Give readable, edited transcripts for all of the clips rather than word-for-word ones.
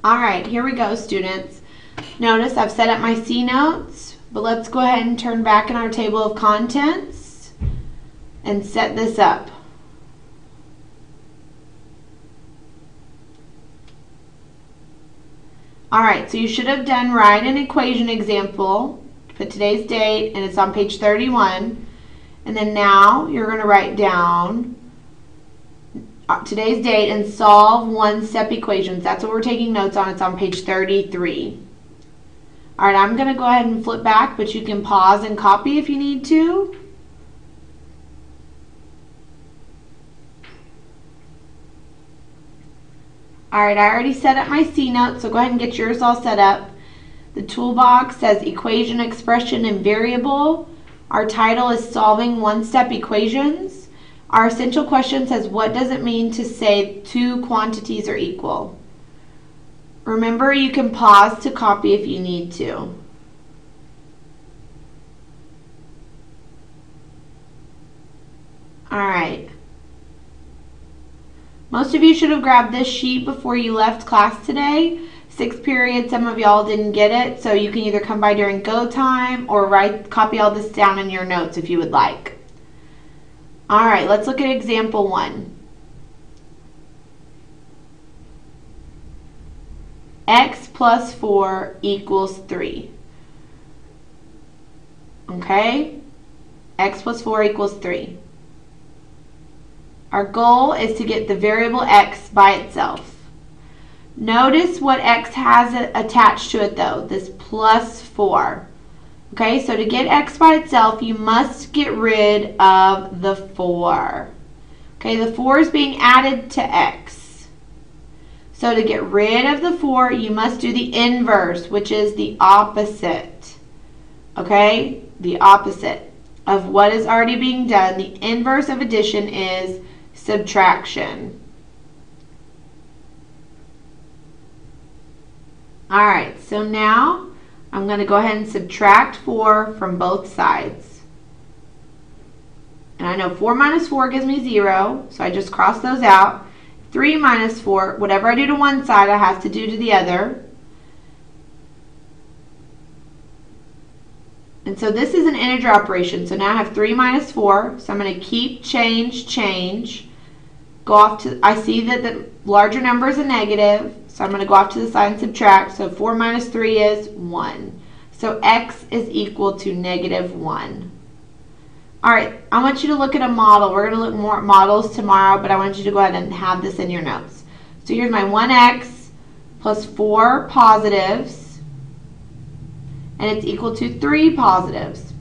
All right, here we go, students. Notice I've set up my C notes, but let's go ahead and turn back in our table of contents and set this up. All right, so you should have done write an equation example, put today's date, and it's on page 31. And then now you're going to write down today's date and solve one-step equations. That's what we're taking notes on. It's on page 33. All right, I'm going to go ahead and flip back, but you can pause and copy if you need to. All right, I already set up my C notes, so go ahead and get yours all set up. The toolbox says equation, expression, and variable. Our title is solving one-step equations. Our essential question says, what does it mean to say two quantities are equal? Remember, you can pause to copy if you need to. All right. Most of you should have grabbed this sheet before you left class today. 6th period, some of y'all didn't get it, so you can either come by during go time or copy all this down in your notes if you would like. All right, let's look at example 1. X plus 4 equals 3. Okay? X plus 4 equals 3. Our goal is to get the variable x by itself. Notice what x has attached to it though, this plus 4. Okay, so to get x by itself, you must get rid of the 4. Okay, the 4 is being added to x. So to get rid of the 4, you must do the inverse, which is the opposite. Okay, the opposite of what is already being done. The inverse of addition is subtraction. All right, so now I'm going to go ahead and subtract 4 from both sides. And I know 4 minus 4 gives me 0, so I just cross those out. 3 minus 4, whatever I do to one side, I have to do to the other. And so this is an integer operation. So now I have 3 minus 4, so I'm going to keep, change. Go off to, I see that the larger number is a negative, so I'm going to go off to the side and subtract. So 4 minus 3 is 1. So x is equal to -1. All right, I want you to look at a model. We're going to look more at models tomorrow, but I want you to go ahead and have this in your notes. So here's my 1x plus 4 positives, and it's equal to 3 positives.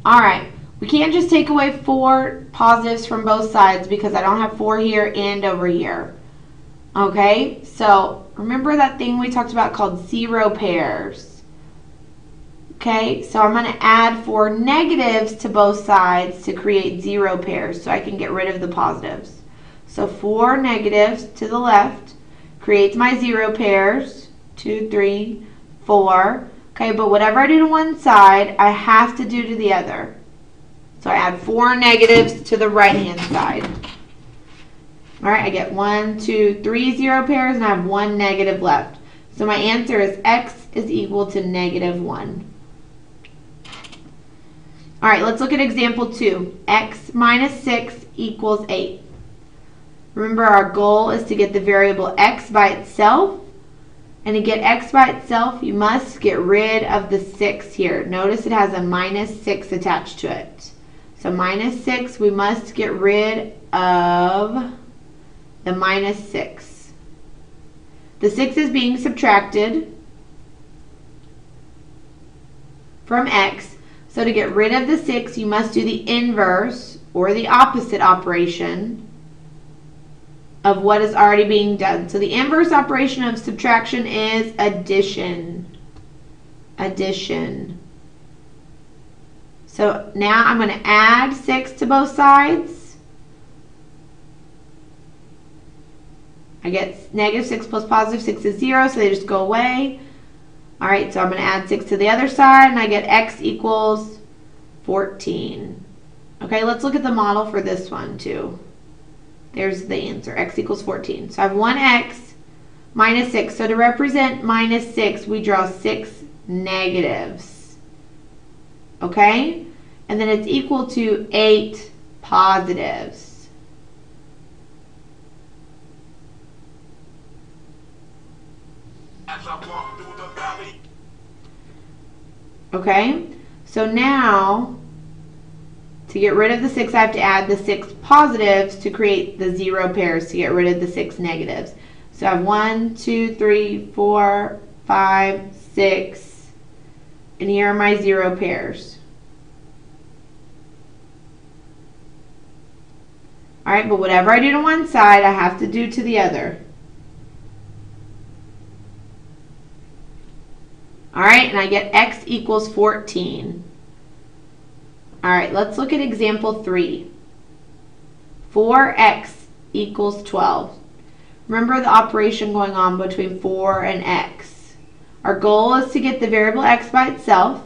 All right. We can't just take away 4 positives from both sides because I don't have 4 here and over here. Okay, so remember that thing we talked about called zero pairs. Okay, so I'm going to add 4 negatives to both sides to create 0 pairs so I can get rid of the positives. So 4 negatives to the left creates my 0 pairs, 2, 3, 4. Okay, but whatever I do to one side, I have to do to the other. So I add 4 negatives to the right-hand side. All right, I get 1, 2, 3 0 pairs, and I have 1 negative left. So my answer is x is equal to -1. All right, let's look at example 2. X minus 6 equals 8. Remember, our goal is to get the variable x by itself. And to get x by itself, you must get rid of the 6 here. Notice it has a -6 attached to it. So -6, we must get rid of the -6. The 6 is being subtracted from x. So to get rid of the 6, you must do the inverse or the opposite operation of what is already being done. So the inverse operation of subtraction is addition. Addition. So now I'm going to add 6 to both sides. I get -6 plus +6 is 0, so they just go away. All right, so I'm going to add 6 to the other side, and I get x equals 14. Okay, let's look at the model for this one too. There's the answer. X equals 14. So I have 1x minus 6. So to represent minus 6, we draw 6 negatives. Okay? And then it's equal to 8 positives. Okay? So now, to get rid of the 6, I have to add the 6 positives to create the 0 pairs to get rid of the 6 negatives. So I have 1, 2, 3, 4, 5, 6, and here are my 0 pairs. Alright, but whatever I do to one side, I have to do to the other. Alright, and I get x equals 14. Alright, let's look at example 3. 4x equals 12. Remember the operation going on between 4 and x. Our goal is to get the variable x by itself.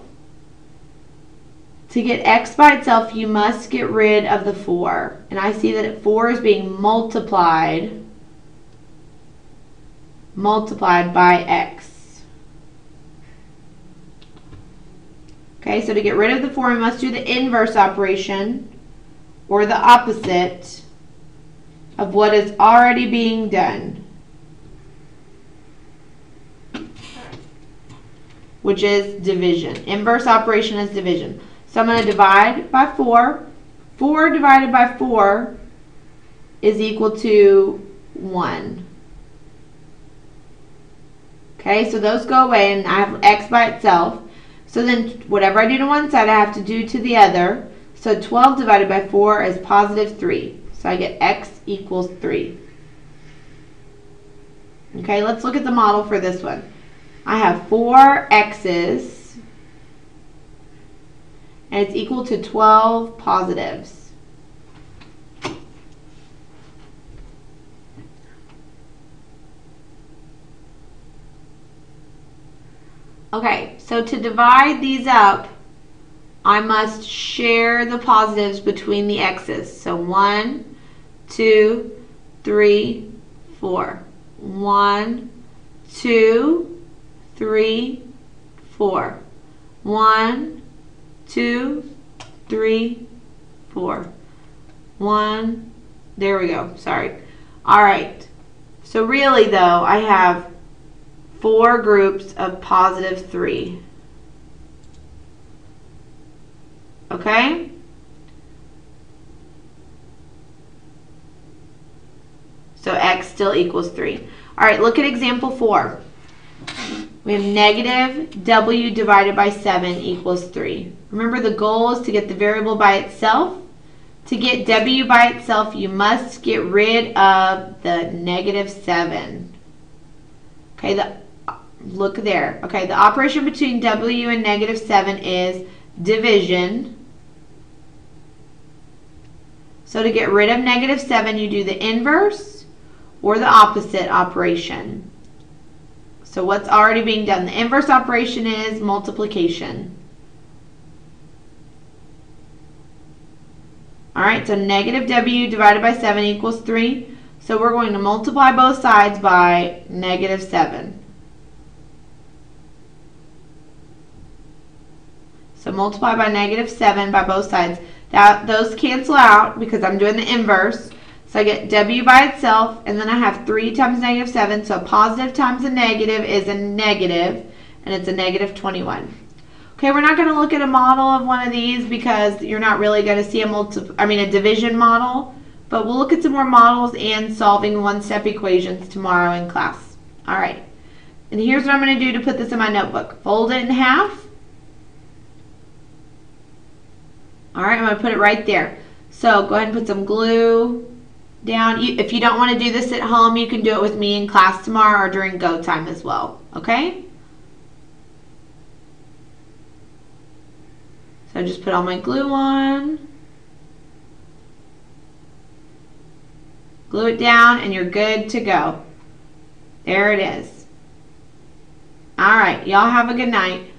To get x by itself, you must get rid of the 4. And I see that 4 is being multiplied by x. Okay, so to get rid of the 4, we must do the inverse operation, or the opposite of what is already being done, which is division. Inverse operation is division. So I'm going to divide by 4. 4 divided by 4 is equal to 1. Okay, so those go away, and I have x by itself. So then whatever I do to one side, I have to do to the other. So 12 divided by 4 is positive 3. So I get x equals 3. Okay, let's look at the model for this one. I have 4 x's, and it's equal to 12 positives. Okay, so to divide these up, I must share the positives between the x's. So 1, 2, 3, 4. 1, 2, 3, 4. 1, 2, 3, 4. 1, there we go, sorry. All right, so really though, I have 4 groups of positive 3. Okay? So x still equals 3. All right, look at example 4. We have negative w divided by 7 equals 3. Remember, the goal is to get the variable by itself. To get w by itself, you must get rid of the negative 7. Okay, look there. Okay, the operation between w and negative 7 is division. So to get rid of negative 7, you do the inverse or the opposite operation. So what's already being done? The inverse operation is multiplication. All right, so negative w divided by 7 equals 3. So we're going to multiply both sides by negative 7. So multiply by negative 7 by both sides. Those cancel out because I'm doing the inverse. So I get w by itself, and then I have 3 times negative 7. So positive times a negative is a negative, and it's a negative 21. Okay, we're not going to look at a model of one of these because you're not really going to see a division model. But we'll look at some more models and solving one-step equations tomorrow in class. All right, and here's what I'm going to do to put this in my notebook. Fold it in half. All right, I'm going to put it right there. So go ahead and put some glue down. If you don't want to do this at home, you can do it with me in class tomorrow or during go time as well. Okay? So I just put all my glue on. Glue it down and you're good to go. There it is. All right, y'all have a good night.